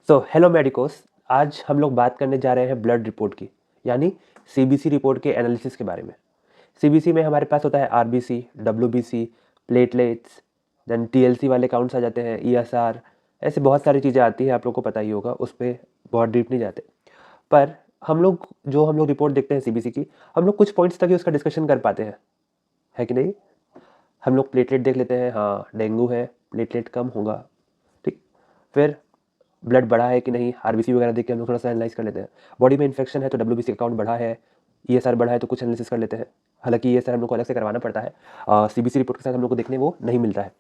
Hello medicos. आज हम लोग बात करने जा रहे हैं ब्लड रिपोर्ट की, यानी सीबीसी रिपोर्ट के एनालिसिस के बारे में। सीबीसी में हमारे पास होता है RBC, WBC, platelets, then TLC वाले काउंट्स आ जाते हैं, ईएसआर, ऐसे बहुत सारी चीज़ें आती हैं, आप लोग को पता ही होगा, उस पर बहुत डीप नहीं जाते। पर हम लोग रिपोर्ट देखते हैं सीबीसी की, हम लोग कुछ पॉइंट्स तक ही उसका डिस्कशन कर पाते हैं, है कि नहीं। हम लोग प्लेटलेट देख लेते हैं, हाँ डेंगू है, प्लेटलेट कम होगा, ठीक। फिर ब्लड बढ़ा है कि नहीं, आरबीसी वगैरह देख के हम लोग थोड़ा सा एनालाइज कर लेते हैं। बॉडी में इन्फेक्शन है तो डब्ल्यूबीसी अकाउंट बढ़ा है, ईएसआर बढ़ा है तो कुछ एनालिसिस कर लेते हैं। हालांकि ईएसआर हम लोग को अलग से करवाना पड़ता है, सीबीसी रिपोर्ट के साथ हम लोग को देखने वो नहीं मिलता है।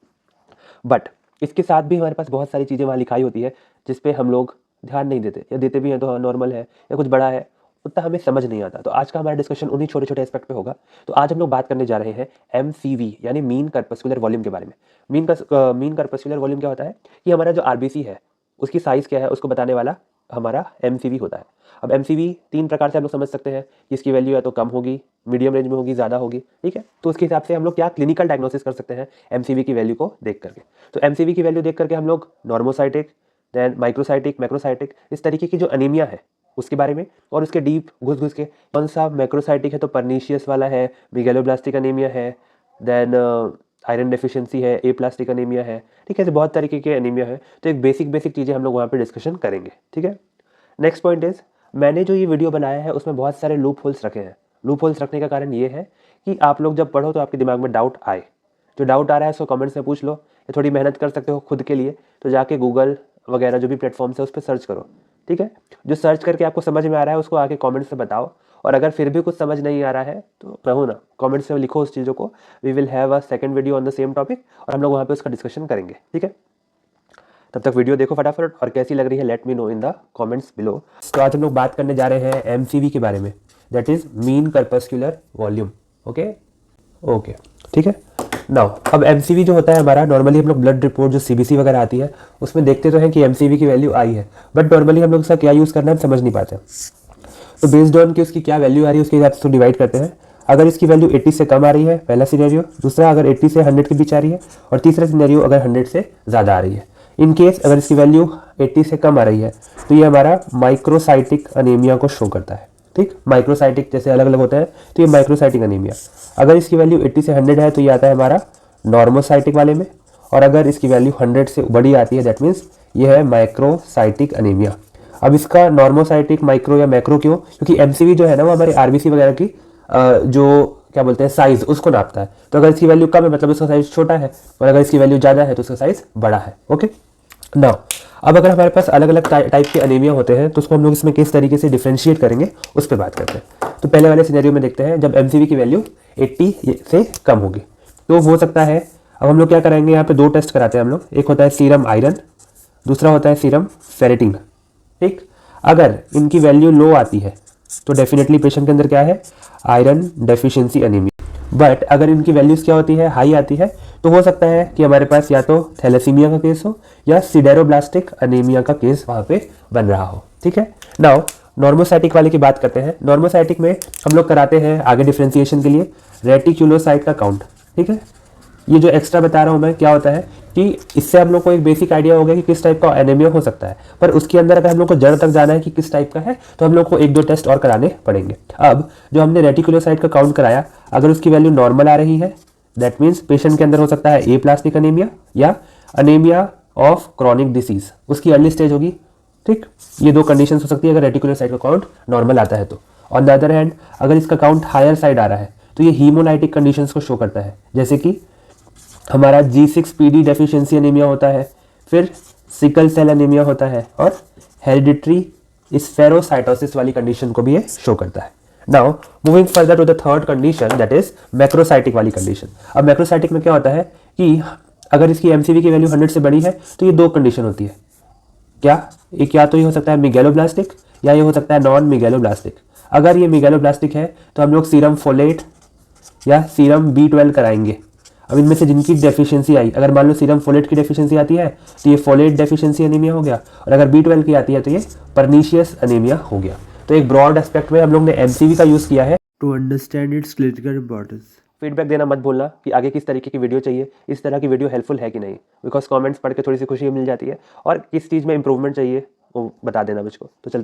बट इसके साथ भी हमारे पास बहुत सारी चीज़ें वहाँ लिखाई होती है जिस पे हम लोग ध्यान नहीं देते, या देते भी हैं तो हाँ नॉर्मल है, या कुछ बड़ा है, उतना हमें समझ नहीं आता। तो आज का हमारा डिस्कशन उन्हीं छोटे छोटे एस्पेक्ट पे होगा। तो आज हम लोग बात करने जा रहे हैं एमसीवी यानी मीन कर्पस्कुलर वॉल्यूम के बारे में। मीन कर्पस्कुलर वॉल्यूम क्या होता है कि हमारा जो आरबीसी है उसकी साइज़ क्या है उसको बताने वाला हमारा एमसीवी होता है। अब एमसीवी तीन प्रकार से हम लोग समझ सकते हैं कि इसकी वैल्यू या तो कम होगी, मीडियम रेंज में होगी, ज़्यादा होगी, ठीक है। तो उसके हिसाब से हम लोग क्या क्लिनिकल डायग्नोसिस कर सकते हैं एमसीवी की वैल्यू को देख करके। तो एमसीवी की वैल्यू देख करके हम लोग नॉर्मोसाइटिक, देन माइक्रोसाइटिक, मैक्रोसाइटिक, इस तरीके की जो अनीमिया है उसके बारे में, और उसके डीप घुस घुस के कौन सा मैक्रोसाइटिक है तो परनीशियस वाला है, मिगेलोब्लास्टिक अनीमिया है, देन आयरन डेफिशिएंसी है, ए प्लास्टिक अनीमिया है, ठीक है। ऐसे बहुत तरीके के अनीमिया है। तो एक बेसिक चीज़ें हम लोग वहाँ पे डिस्कशन करेंगे, ठीक है। नेक्स्ट पॉइंट इज, मैंने जो ये वीडियो बनाया है उसमें बहुत सारे लूप होल्स रखे हैं। लूप होल्स रखने का कारण ये है कि आप लोग जब पढ़ो तो आपके दिमाग में डाउट आए। जो डाउट आ रहा है उसको कमेंट्स में पूछ लो, या थोड़ी मेहनत कर सकते हो खुद के लिए तो जाके गूगल वगैरह जो भी प्लेटफॉर्म्स है उस पर सर्च करो, ठीक है। जो सर्च करके आपको समझ में आ रहा है उसको आके कमेंट्स में बताओ, और अगर फिर भी कुछ समझ नहीं आ रहा है तो मैं हूँ ना, कमेंट्स में लिखो उस चीज़ों को। We will have a second video on the same topic और हम लोग वहाँ पे उसका डिस्कशन करेंगे, ठीक है। तब तक वीडियो देखो फटाफट, और कैसी लग रही है let me know in the comments below. तो आज हम लोग बात करने जा रहे हैं एमसीवी के बारे में, that is mean corpuscular volume. Okay okay, ठीक है। नाउ अब एमसीवी जो होता है हमारा, नॉर्मली हम लोग ब्लड रिपोर्ट जो सीबीसी वगैरह आती है उसमें देखते तो हैं कि एमसीवी की वैल्यू आई है, बट नॉर्मली हम लोग इसका क्या यूज़ करना है हम समझ नहीं पाते। तो बेस्ड ऑन कि उसकी क्या वैल्यू आ रही है उसके हिसाब से डिवाइड करते हैं। अगर इसकी वैल्यू 80 से कम आ रही है, पहला सिनेरियो। दूसरा, अगर 80 से 100 के बीच आ रही है। और तीसरा सिनेरियो, अगर 100 से ज़्यादा आ रही है। इन केस अगर इसकी वैल्यू 80 से कम आ रही है तो ये हमारा माइक्रोसाइटिक अनीमिया को शो करता है, ठीक। माइक्रोसाइटिक जैसे अलग अलग होता है, तो ये माइक्रोसाइटिक अनीमिया। अगर इसकी वैल्यू 80 से 100 है तो ये आता है हमारा नॉर्मोसाइटिक वाले में। और अगर इसकी वैल्यू 100 से बड़ी आती है दैट मीन्स ये है माइक्रोसाइटिक अनीमिया। अब इसका नॉर्मोसाइटिक, माइक्रो या मैक्रो क्यों? क्योंकि एमसीवी जो है ना वो हमारे आरबीसी वगैरह की जो क्या बोलते हैं साइज, उसको नापता है। तो अगर इसकी वैल्यू कम है मतलब उसका साइज छोटा है, और अगर इसकी वैल्यू ज़्यादा है तो उसका साइज बड़ा है। ओके नाउ, अब अगर हमारे पास अलग अलग टाइप के अनीमिया होते हैं तो उसको हम लोग इसमें किस तरीके से डिफ्रेंशिएट करेंगे उस पर बात करते हैं। तो पहले वाले सिनेरियो में देखते हैं जब एमसीवी की वैल्यू 80 से कम होगी तो हो सकता है। अब हम लोग क्या करेंगे, यहाँ पे दो टेस्ट कराते हैं हम लोग। एक होता है सीरम आयरन, दूसरा होता है सीरम फेरेटिन, ठीक। अगर इनकी वैल्यू लो आती है तो डेफिनेटली पेशेंट के अंदर क्या है, आयरन डेफिशिएंसी अनीमिया। बट अगर इनकी वैल्यूज क्या होती है, हाई आती है, तो हो सकता है कि हमारे पास या तो थैलेसीमिया का केस हो या सिडेरोब्लास्टिक अनीमिया का केस वहाँ पे बन रहा हो, ठीक है। नाउ नॉर्मोसाइटिक वाले की बात करते हैं। नॉर्मोसाइटिक में हम लोग कराते हैं आगे डिफ्रेंसिएशन के लिए रेटिक्यूलोसाइट का काउंट, ठीक है। ये जो एक्स्ट्रा बता रहा हूँ मैं क्या होता है कि इससे हम लोग को एक बेसिक आइडिया हो गया कि किस टाइप का एनीमिया हो सकता है। पर उसके अंदर अगर हम लोग को जड़ तक जाना है कि किस टाइप का है तो हम लोग को एक दो टेस्ट और कराने पड़ेंगे। अब जो हमने रेटिकुलोसाइट का काउंट कराया, अगर उसकी वैल्यू नॉर्मल आ रही है दैट मीन्स पेशेंट के अंदर हो सकता है ए प्लास्टिक अनीमिया या अनीमिया ऑफ क्रॉनिक डिसीज, उसकी अर्ली स्टेज होगी, ठीक। ये दो कंडीशन हो सकती है अगर रेटिकुलोसाइट का काउंट नॉर्मल आता है तो। ऑन द अदर हैंड अगर इसका काउंट हायर साइड आ रहा है तो ये हीमोलाइटिक कंडीशंस को शो करता है, जैसे कि हमारा G6PD डेफिशिएंसी एनीमिया होता है, फिर सिकल सेल एनीमिया होता है, और हेरिडिटरी स्फेरोसाइटोसिस वाली कंडीशन को भी ये शो करता है। Now moving further to the third condition that is macrocytic वाली कंडीशन। अब मैक्रोसाइटिक में क्या होता है कि अगर इसकी एमसीवी की वैल्यू 100 से बड़ी है तो ये दो कंडीशन होती है। क्या? एक या तो ये हो सकता है मिगेलोब्लास्टिक या ये हो सकता है नॉन मिगेलोब्लास्टिक। अगर ये मिगेलोब्लास्टिक है तो हम लोग सीरम फोलेट या सीरम B12 कराएंगे। अब इनमें से जिनकी डेफिशिएंसी आई, अगर मान लो सीरम फोलेट की डेफिशिएंसी आती है तो ये फोलेट डेफिशिएंसी एनीमिया हो गया, और अगर B12 की आती है तो ये परनीशियस एनीमिया हो गया। तो एक ब्रॉड एस्पेक्ट में हम लोग ने एमसीवी का यूज़ किया है to understand its clinical importance. Feedback देना मत भूलना कि आगे किस तरीके की वीडियो चाहिए, इस तरह की वीडियो हेल्पफुल है कि नहीं, बिकॉज कमेंट्स पढ़ के थोड़ी सी खुशी मिल जाती है। और किस चीज़ में इंप्रूवमेंट चाहिए वो बता देना मुझको। तो चलते